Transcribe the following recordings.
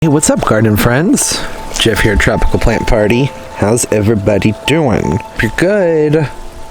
Hey, what's up, garden friends? Jeff here at Tropical Plant Party. How's everybody doing? If you're good,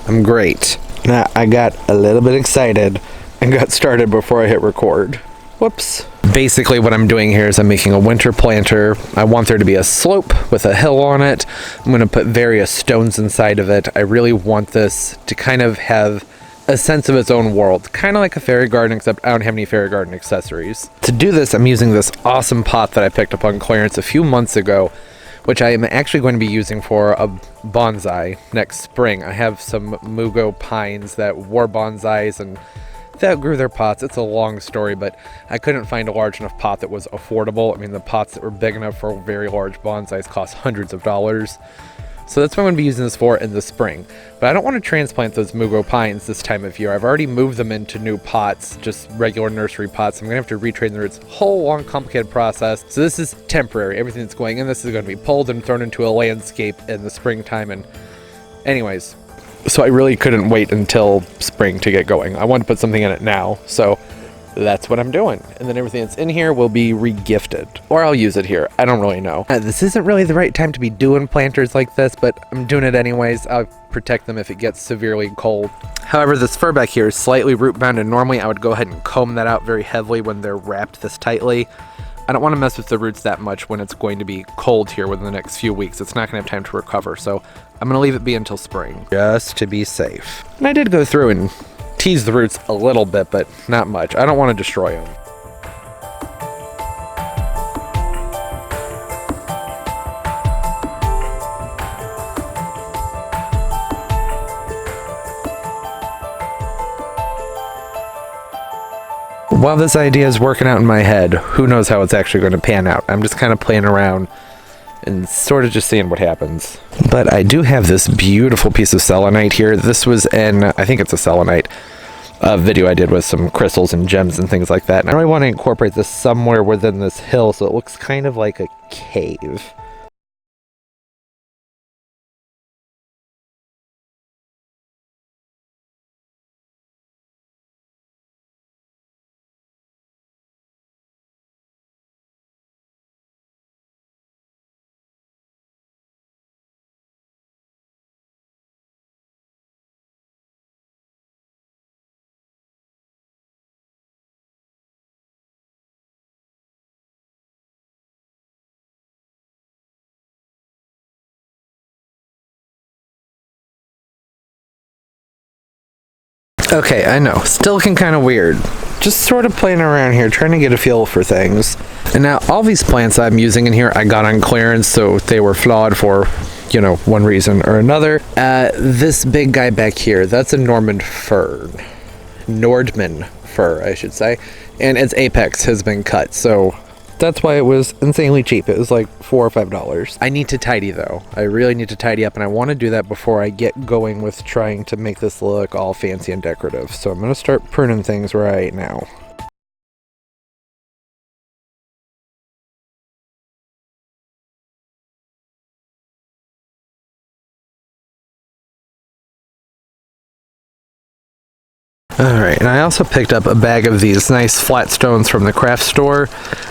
I'm great. Now, I got a little bit excited and got started before I hit record. Whoops. Basically, what I'm doing here is I'm making a winter planter. I want there to be a slope with a hill on it. I'm going to put various stones inside of it. I really want this to kind of have a sense of its own world, kind of like a fairy garden, except I don't have any fairy garden accessories. To do this, I'm using this awesome pot that I picked up on clearance a few months ago, which I am actually going to be using for a bonsai next spring. I have some mugo pines that were bonsais and they outgrew their pots. It's a long story, but I couldn't find a large enough pot that was affordable. I mean, the pots that were big enough for very large bonsais cost hundreds of dollars. So that's what I'm going to be using this for in the spring. But I don't want to transplant those mugo pines this time of year. I've already moved them into new pots, just regular nursery pots. I'm going to have to retrain the roots. Whole long, complicated process. So this is temporary. Everything that's going in this is going to be pulled and thrown into a landscape in the springtime. And anyways, so I really couldn't wait until spring to get going. I want to put something in it now. So that's what I'm doing. And then everything that's in here will be regifted. Or I'll use it here. I don't really know. This isn't really the right time to be doing planters like this, but I'm doing it anyways. I'll protect them if it gets severely cold. However, this fur back here is slightly root bound, and normally I would go ahead and comb that out very heavily when they're wrapped this tightly. I don't want to mess with the roots that much when it's going to be cold here within the next few weeks. It's not going to have time to recover, so I'm going to leave it be until spring, just to be safe. And I did go through and tease the roots a little bit, but not much. I don't want to destroy them. While this idea is working out in my head, who knows how it's actually going to pan out. I'm just kind of playing around and sort of just seeing what happens. But I do have this beautiful piece of selenite here. This was in, I think it's a selenite, video I did with some crystals and gems and things like that. And I really want to incorporate this somewhere within this hill so it looks kind of like a cave. Okay, I know, still looking kind of weird. Just sort of playing around here, trying to get a feel for things. And now all these plants I'm using in here, I got on clearance, so they were flawed for, you know, one reason or another. This big guy back here, that's a Nordman fir, I should say. And its apex has been cut, so that's why it was insanely cheap. It was like $4 or $5. I need to tidy though. I really need to tidy up, and I want to do that before I get going with trying to make this look all fancy and decorative. So I'm going to start pruning things right now. Alright, and I also picked up a bag of these nice flat stones from the craft store,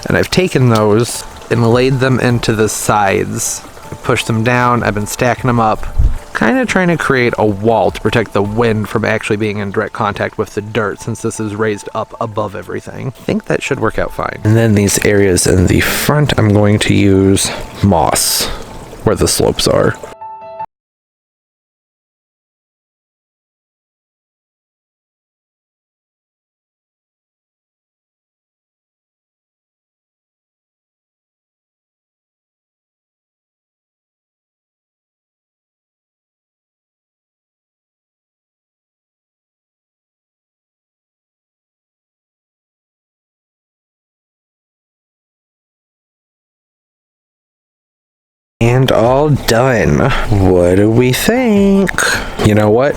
and I've taken those and laid them into the sides. I pushed them down, I've been stacking them up, kind of trying to create a wall to protect the wind from actually being in direct contact with the dirt, since this is raised up above everything. I think that should work out fine. And then these areas in the front, I'm going to use moss where the slopes are. And all done. What do we think? You know what?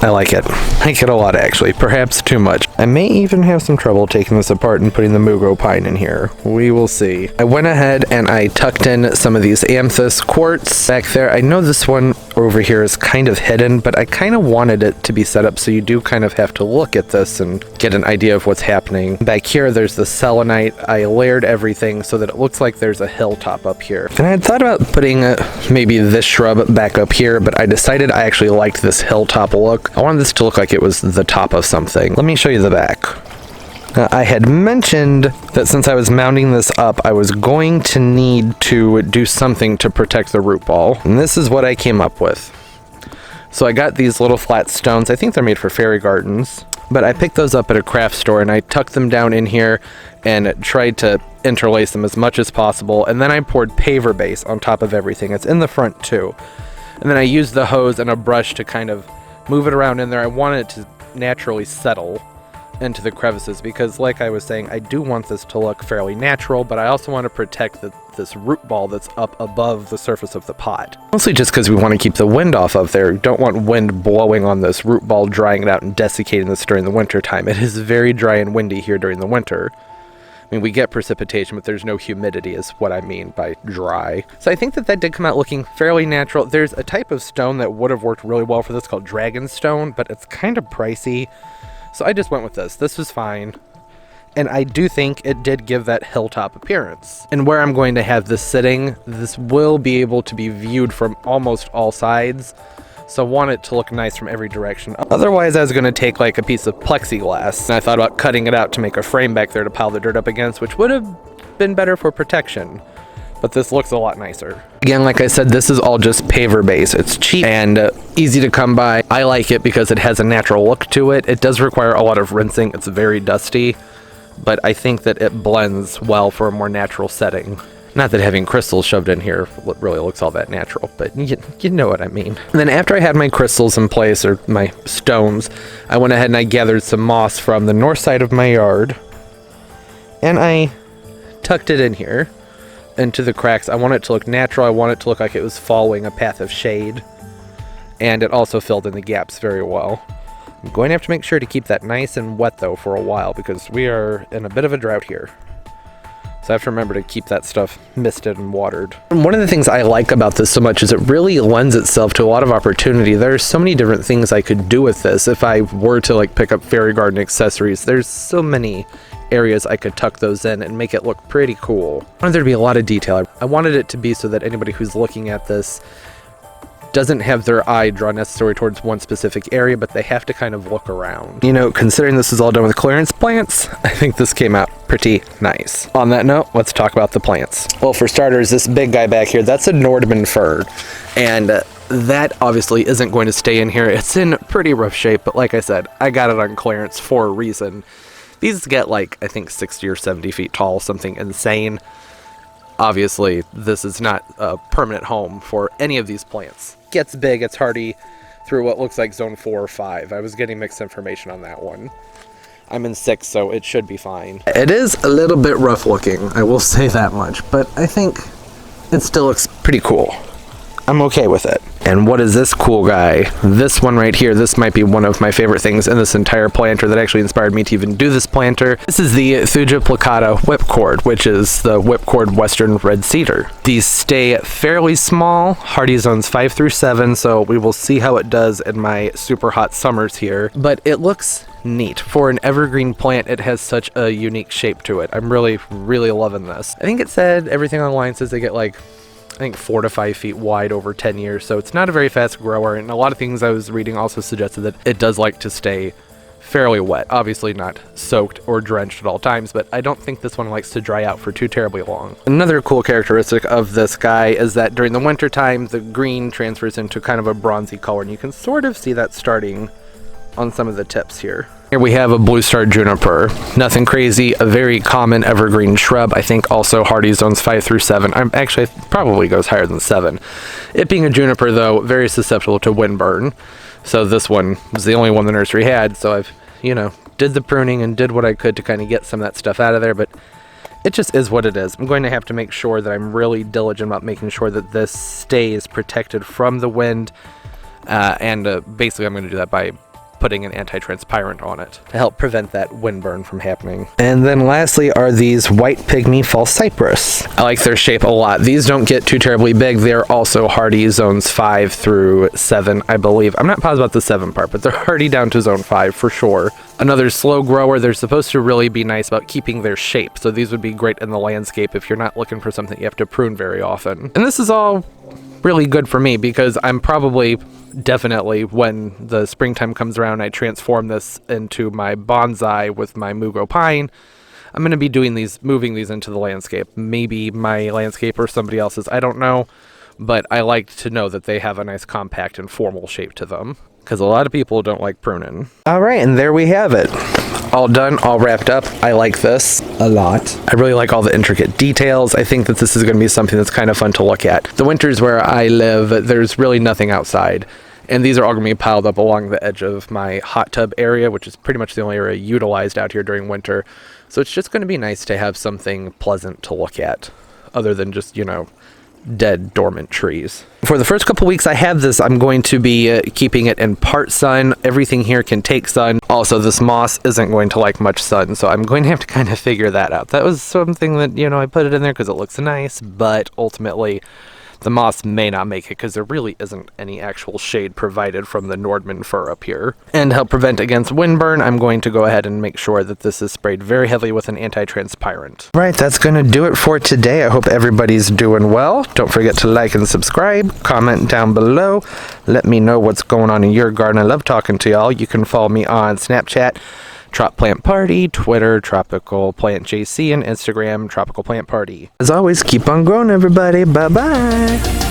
I like it. I like it a lot, actually. Perhaps too much. I may even have some trouble taking this apart and putting the mugo pine in here. We will see. I went ahead and I tucked in some of these amethyst quartz back there. I know this one over here is kind of hidden, but I kind of wanted it to be set up so you do kind of have to look at this and get an idea of what's happening. Back here, there's the selenite. I layered everything so that it looks like there's a hilltop up here. And I had thought about putting maybe this shrub back up here, but I decided I actually liked this hilltop look. I wanted this to look like it was the top of something. Let me show you the back. I had mentioned that since I was mounting this up, I was going to need to do something to protect the root ball. And this is what I came up with. So I got these little flat stones. I think they're made for fairy gardens. But I picked those up at a craft store and I tucked them down in here and tried to interlace them as much as possible. And then I poured paver base on top of everything. It's in the front too. And then I used the hose and a brush to kind of move it around in there. I wanted it to naturally settle into the crevices because, like I was saying, I do want this to look fairly natural, but I also want to protect this root ball that's up above the surface of the pot. Mostly just because we want to keep the wind off of there. We don't want wind blowing on this root ball, drying it out and desiccating this during the winter time. It is very dry and windy here during the winter. I mean, we get precipitation, but there's no humidity is what I mean by dry. So I think that did come out looking fairly natural. There's a type of stone that would have worked really well for this called dragon stone, but it's kind of pricey. So I just went with this. This was fine. And I do think it did give that hilltop appearance. And where I'm going to have this sitting, this will be able to be viewed from almost all sides. So I want it to look nice from every direction. Otherwise, I was going to take like a piece of plexiglass. And I thought about cutting it out to make a frame back there to pile the dirt up against, which would have been better for protection. But this looks a lot nicer. Again, like I said, this is all just paver base. It's cheap and easy to come by. I like it because it has a natural look to it. It does require a lot of rinsing. It's very dusty, but I think that it blends well for a more natural setting. Not that having crystals shoved in here really looks all that natural, but you know what I mean. And then after I had my crystals in place, or my stones, I went ahead and I gathered some moss from the north side of my yard, and I tucked it in here into the cracks. I want it to look natural. I want it to look like it was following a path of shade, and it also filled in the gaps very well. I'm going to have to make sure to keep that nice and wet though for a while because we are in a bit of a drought here. So I have to remember to keep that stuff misted and watered. And one of the things I like about this so much is it really lends itself to a lot of opportunity. There's so many different things I could do with this. If I were to like pick up fairy garden accessories, there's so many areas I could tuck those in and make it look pretty cool. I wanted there to be a lot of detail. I wanted it to be so that anybody who's looking at this doesn't have their eye drawn necessarily towards one specific area, but they have to kind of look around. You know, considering this is all done with clearance plants, I think this came out pretty nice. On that note, let's talk about the plants. Well, for starters, this big guy back here, that's a Nordman fir, and that obviously isn't going to stay in here. It's in pretty rough shape, but like I said, I got it on clearance for a reason. These get like, I think 60 or 70 feet tall, something insane. Obviously, this is not a permanent home for any of these plants. It gets big, it's hardy through what looks like zone 4 or 5. I was getting mixed information on that one. I'm in 6, so it should be fine. It is a little bit rough looking, I will say that much, but I think it still looks pretty cool. I'm okay with it. And what is this cool guy? This one right here, this might be one of my favorite things in this entire planter that actually inspired me to even do this planter. This is the Thuja plicata whipcord, which is the whipcord western red cedar. These stay fairly small, hardy zones 5 through 7, so we will see how it does in my super hot summers here. But it looks neat. For an evergreen plant, it has such a unique shape to it. I'm really, really loving this. I think it said, everything online says they get like, I think 4 to 5 feet wide over 10 years, so it's not a very fast grower, and a lot of things I was reading also suggested that it does like to stay fairly wet. Obviously not soaked or drenched at all times, but I don't think this one likes to dry out for too terribly long. Another cool characteristic of this guy is that during the winter time, the green transfers into kind of a bronzy color, and you can sort of see that starting on some of the tips here. Here we have a blue star juniper. Nothing crazy, a very common evergreen shrub. I think also hardy zones 5 through 7. Actually, it probably goes higher than 7. It being a juniper though, very susceptible to wind burn. So this one was the only one the nursery had, so I've, did the pruning and did what I could to kind of get some of that stuff out of there, but it just is what it is. I'm going to have to make sure that I'm really diligent about making sure that this stays protected from the wind, and basically I'm going to do that by putting an anti-transparent on it to help prevent that windburn from happening. And then lastly are these white pygmy false cypress. I like their shape a lot. These don't get too terribly big. They're also hardy zones 5 through 7, I believe. I'm not positive about the 7 part, but they're hardy down to zone 5 for sure. Another slow grower. They're supposed to really be nice about keeping their shape, so these would be great in the landscape if you're not looking for something you have to prune very often. And this is all really good for me because I'm probably definitely, when the springtime comes around, I transform this into my bonsai with my mugo pine. I'm going to be doing these, moving these into the landscape. Maybe my landscape or somebody else's, I don't know. But I like to know that they have a nice compact and formal shape to them, because a lot of people don't like pruning. All right, and there we have it. All done, all wrapped up. I like this a lot. I really like all the intricate details. I think that this is going to be something that's kind of fun to look at. The winters where I live, there's really nothing outside. And these are all going to be piled up along the edge of my hot tub area, which is pretty much the only area utilized out here during winter. So it's just going to be nice to have something pleasant to look at, other than just, you know, dead dormant trees. For the first couple weeks I have this, I'm going to be keeping it in part sun. Everything here can take sun. Also, this moss isn't going to like much sun, so I'm going to have to kind of figure that out. That was something that, you know, I put it in there because it looks nice, but ultimately the moss may not make it because there really isn't any actual shade provided from the Nordman fir up here. And to help prevent against windburn, I'm going to go ahead and make sure that this is sprayed very heavily with an anti-transparent. Right, that's going to do it for today. I hope everybody's doing well. Don't forget to like and subscribe. Comment down below. Let me know what's going on in your garden. I love talking to y'all. You can follow me on Snapchat, Trop Plant Party, Twitter, Tropical Plant JC, and Instagram, Tropical Plant Party. As always, keep on growing, everybody. Bye-bye.